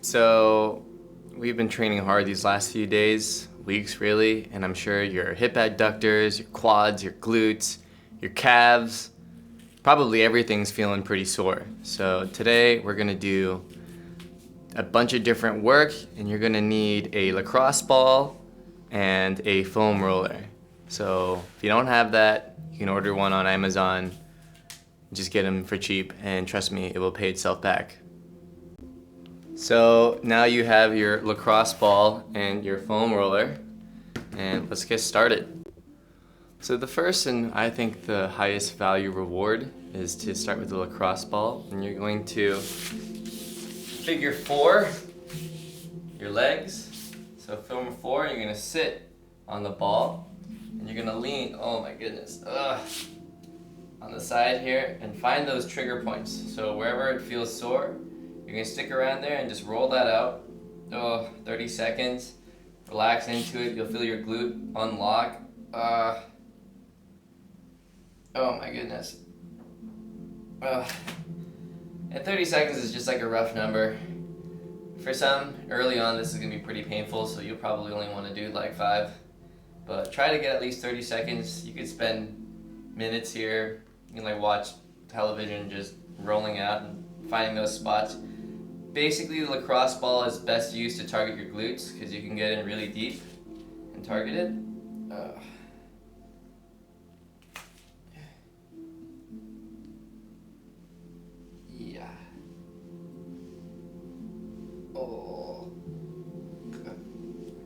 So we've been training hard these last few days, weeks really, and I'm sure your hip adductors, your quads, your glutes, your calves, probably everything's feeling pretty sore. So today we're gonna do a bunch of different work, and you're gonna need a lacrosse ball and a foam roller. So if you don't have that, you can order one on Amazon. Just get them for cheap, and trust me, it will pay itself back. So now you have your lacrosse ball and your foam roller, and let's get started. So the first and I think the highest value reward is to start with the lacrosse ball, and you're going to figure four your legs. So figure four, you're gonna sit on the ball, and you're gonna lean, oh my goodness, on the side here, and find those trigger points. So wherever it feels sore, you're gonna stick around there and just roll that out. 30 seconds. Relax into it. You'll feel your glute unlock. Oh my goodness. And 30 seconds is just like a rough number. For some, early on, this is gonna be pretty painful, so you'll probably only want to do like 5. But try to get at least 30 seconds. You could spend minutes here. You can like watch television just rolling out and finding those spots. Basically, the lacrosse ball is best used to target your glutes because you can get in really deep and target it. Yeah. Oh.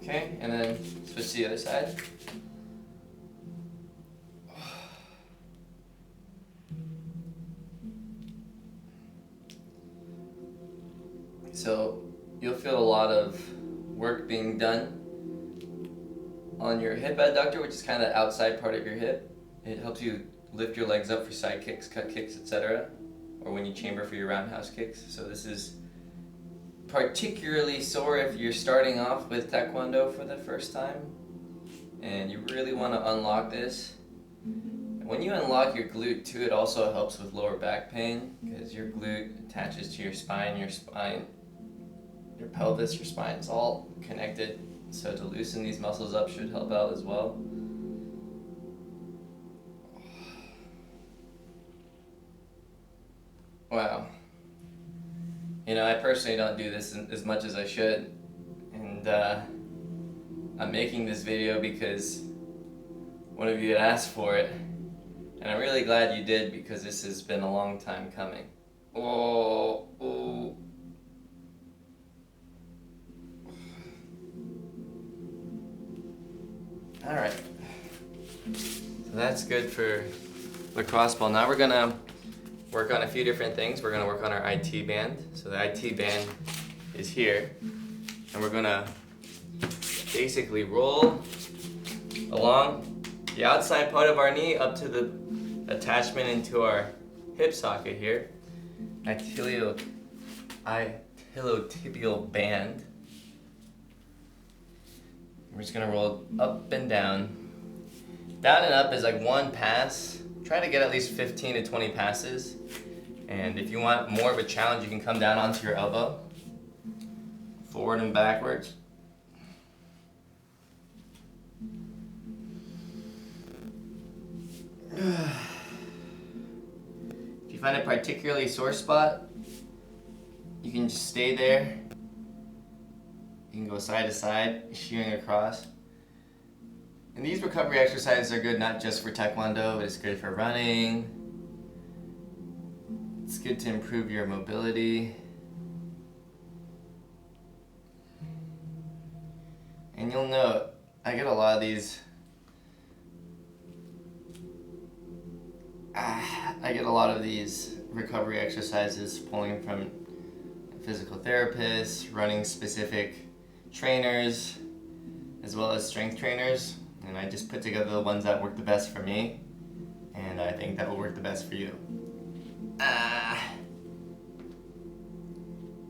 Okay, and then switch to the other side. So you'll feel a lot of work being done on your hip adductor, which is kind of the outside part of your hip. It helps you lift your legs up for side kicks, cut kicks, etc., or when you chamber for your roundhouse kicks. So this is particularly sore if you're starting off with Taekwondo for the first time, and you really want to unlock this. When you unlock your glute too, it also helps with lower back pain because your glute attaches to your spine, your pelvis, your spine is all connected. So to loosen these muscles up should help out as well. Wow. You know, I personally don't do this as much as I should. And I'm making this video because one of you had asked for it. And I'm really glad you did because this has been a long time coming. Oh. Alright, so that's good for lacrosse ball. Now we're gonna work on a few different things. We're gonna work on our IT band. So the IT band is here, and we're gonna basically roll along the outside part of our knee up to the attachment into our hip socket here. Iliotibial band. We're just gonna roll up and down. Down and up is like one pass. Try to get at least 15 to 20 passes. And if you want more of a challenge, you can come down onto your elbow. Forward and backwards. If you find a particularly sore spot, you can just stay there. You can go side to side, shearing across. And these recovery exercises are good not just for Taekwondo, but it's good for running. It's good to improve your mobility. And you'll note, I get a lot of these recovery exercises pulling from physical therapists, running specific trainers, as well as strength trainers, and I just put together the ones that work the best for me, and I think that will work the best for you.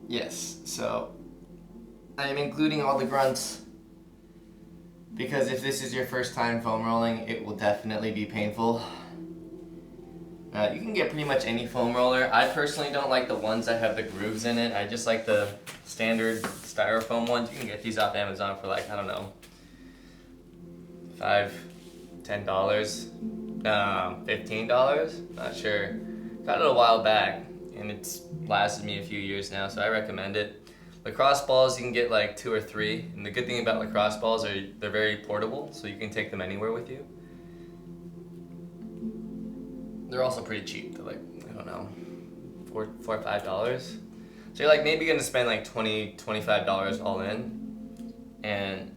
Yes, so I am including all the grunts because if this is your first time foam rolling, it will definitely be painful. You can get pretty much any foam roller. I personally don't like the ones that have the grooves in it. I just like the standard styrofoam ones. You can get these off Amazon for like, I don't know, $5, $10, $15, not sure. Got it a while back and it's lasted me a few years now, so I recommend it. Lacrosse balls, you can get like 2 or 3, and the good thing about lacrosse balls are they're very portable, so you can take them anywhere with you. They're also pretty cheap. They're like, I don't know, $4 or $5. So you're like maybe gonna spend like $20, $25 all in, and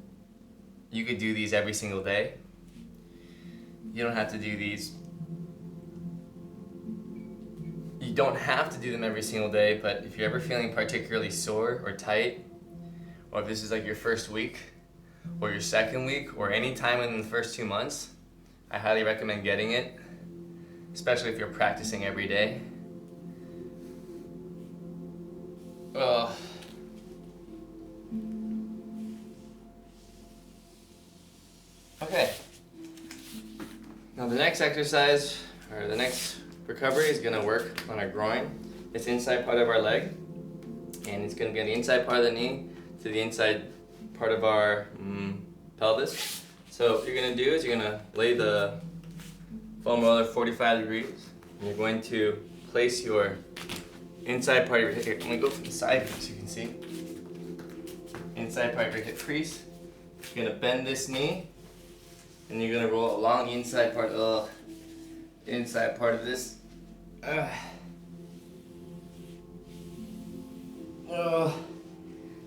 you could do these every single day. You don't have to do these. You don't have to do them every single day, but if you're ever feeling particularly sore or tight, or if this is like your first week, or your second week, or any time in the first 2 months, I highly recommend getting it. Especially if you're practicing every day. Ugh. Okay. Now the next exercise, or the next recovery, is gonna work on our groin. It's the inside part of our leg, and it's gonna be on the inside part of the knee to the inside part of our pelvis. So what you're gonna do is you're gonna lay the foam roller 45 degrees, and you're going to place your inside part of your hip. Here, I'm going to go from the side so you can see. Inside part of your hip crease. You're going to bend this knee, and you're going to roll along the inside part of this. And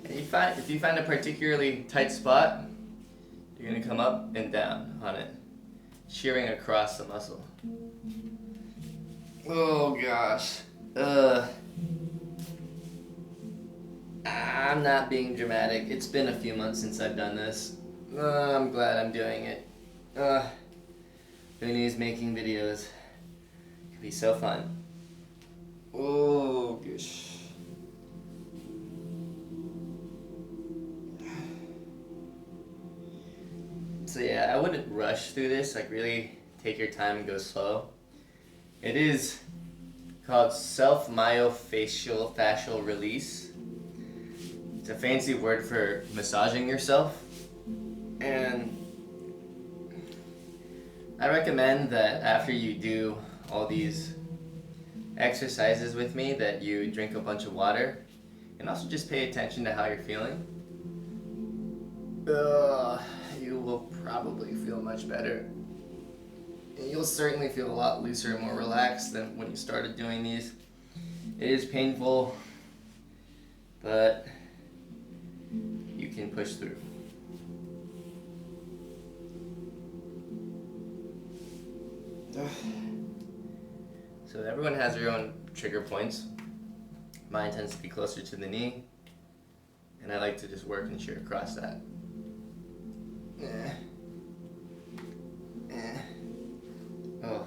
if you find a particularly tight spot, you're going to come up and down on it, shearing across the muscle. Oh gosh. I'm not being dramatic. It's been a few months since I've done this. I'm glad I'm doing it. Who knew making videos could be so fun? Oh gosh. So yeah, I wouldn't rush through this, like really take your time and go slow. It is called self-myofascial fascial release. It's a fancy word for massaging yourself. And I recommend that after you do all these exercises with me that you drink a bunch of water and also just pay attention to how you're feeling. You will probably feel much better. And you'll certainly feel a lot looser and more relaxed than when you started doing these. It is painful, but you can push through. So everyone has their own trigger points. Mine tends to be closer to the knee, and I like to just work and shear across that. Oh.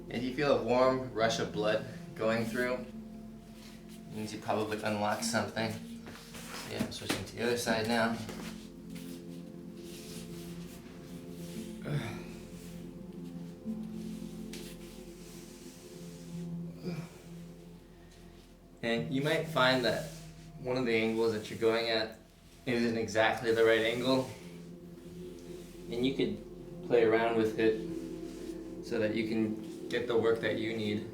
If you feel a warm rush of blood going through, it means you probably unlocked something. So yeah, I'm switching to the other side now. And you might find that one of the angles that you're going at isn't exactly the right angle, and you could play around with it so that you can get the work that you need.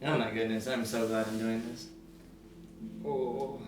Oh my goodness, I'm so glad I'm doing this. Oh.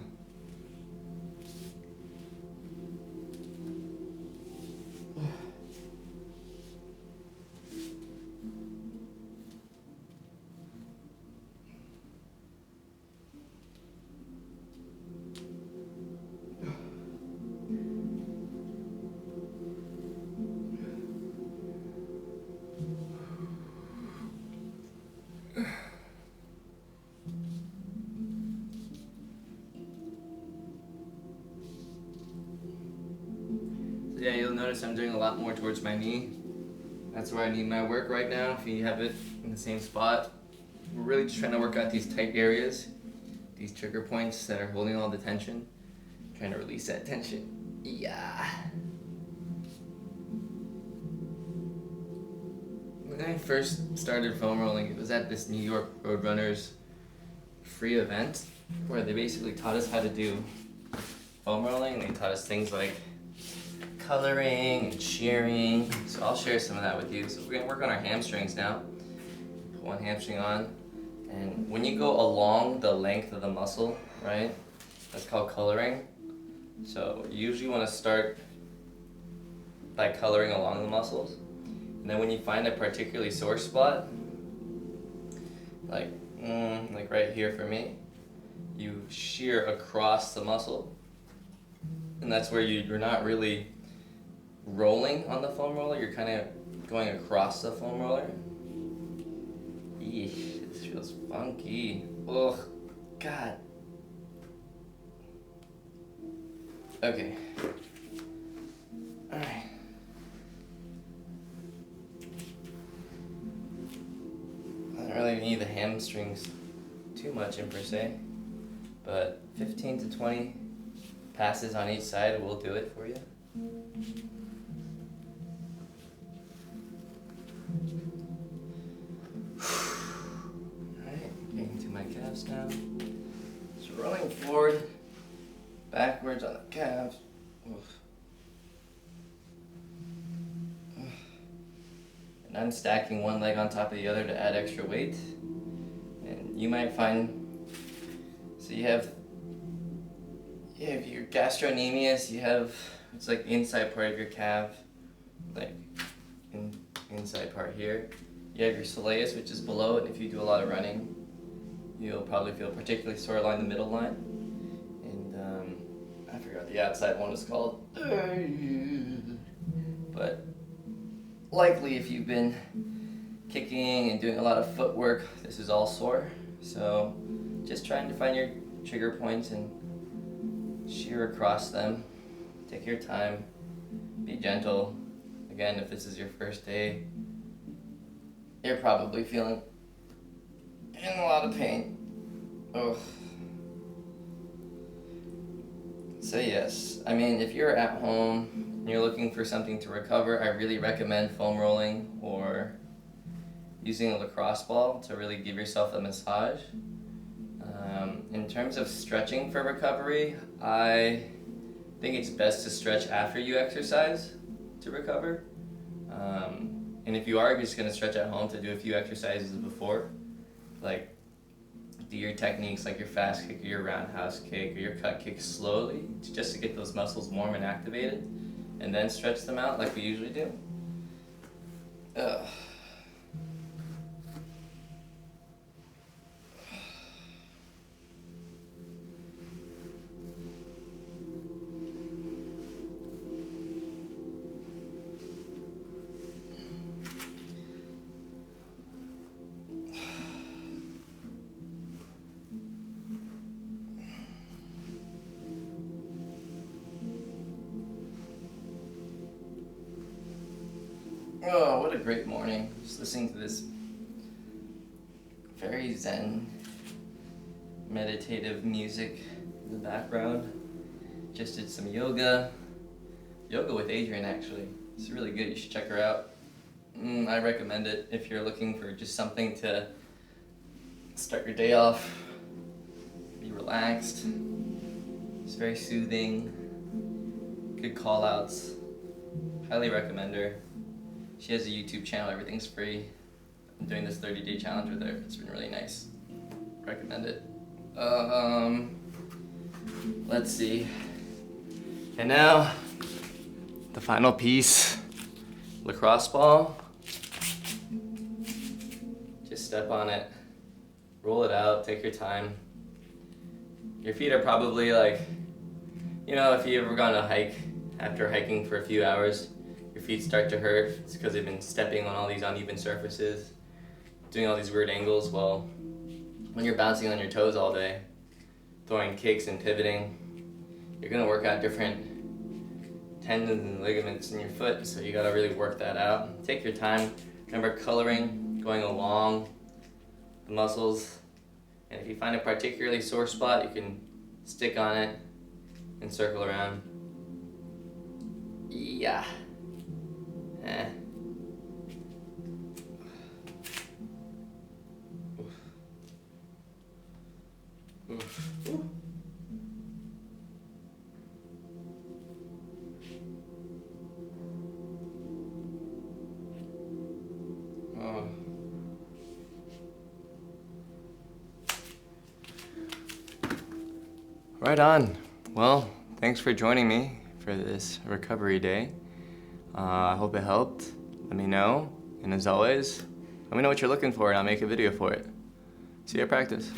Yeah, you'll notice I'm doing a lot more towards my knee. That's where I need my work right now. If you have it in the same spot, we're really just trying to work out these tight areas, these trigger points that are holding all the tension. Trying to release that tension. Yeah. When I first started foam rolling, it was at this New York Roadrunners free event where they basically taught us how to do foam rolling. They taught us things like coloring and shearing. So I'll share some of that with you. So we're gonna work on our hamstrings now. Put one hamstring on, and when you go along the length of the muscle, right? That's called coloring. So you usually want to start by coloring along the muscles, and then when you find a particularly sore spot, like right here for me, you shear across the muscle, and that's where you're not really rolling on the foam roller, you're kind of going across the foam roller. Eesh, this feels funky. Ugh, God. Okay. Alright. I don't really need the hamstrings too much in per se, but 15 to 20 passes on each side will do it for you. Alright, getting to my calves now. So rolling forward, backwards on the calves. And I'm stacking one leg on top of the other to add extra weight. And you might find, so you have your gastrocnemius, you have, it's like the inside part of your calf, like inside part here. You have your soleus, which is below it, and if you do a lot of running, you'll probably feel particularly sore along the middle line. And I forgot what the outside one was called. But likely if you've been kicking and doing a lot of footwork, this is all sore. So just trying to find your trigger points and shear across them. Take your time, be gentle. Again, if this is your first day, you're probably feeling in a lot of pain. Ugh. So yes, I mean, if you're at home and you're looking for something to recover, I really recommend foam rolling or using a lacrosse ball to really give yourself a massage. In terms of stretching for recovery, I think it's best to stretch after you exercise to recover. And if you are just going to stretch at home, to do a few exercises before, like do your techniques like your fast kick or your roundhouse kick or your cut kick slowly, just to get those muscles warm and activated, and then stretch them out like we usually do. Ugh. Oh, what a great morning. Just listening to this very zen, meditative music in the background. Just did some yoga. Yoga with Adrian, actually. It's really good. You should check her out. I recommend it if you're looking for just something to start your day off. Be relaxed. It's very soothing. Good call outs. Highly recommend her. She has a YouTube channel, everything's free. I'm doing this 30-day challenge with her. It's been really nice. Recommend it. Let's see. And now, the final piece, lacrosse ball. Just step on it, roll it out, take your time. Your feet are probably like, you know, if you ever gone on a hike, after hiking for a few hours, your feet start to hurt. It's because they've been stepping on all these uneven surfaces, doing all these weird angles. Well, when you're bouncing on your toes all day, throwing kicks and pivoting, you're gonna work out different tendons and ligaments in your foot, so you gotta really work that out. Take your time. Remember coloring, going along the muscles. And if you find a particularly sore spot, you can stick on it and circle around. Yeah. Oof. Oh. Right on. Well, thanks for joining me for this recovery day. I hope it helped. Let me know. And as always, let me know what you're looking for and I'll make a video for it. See you at practice.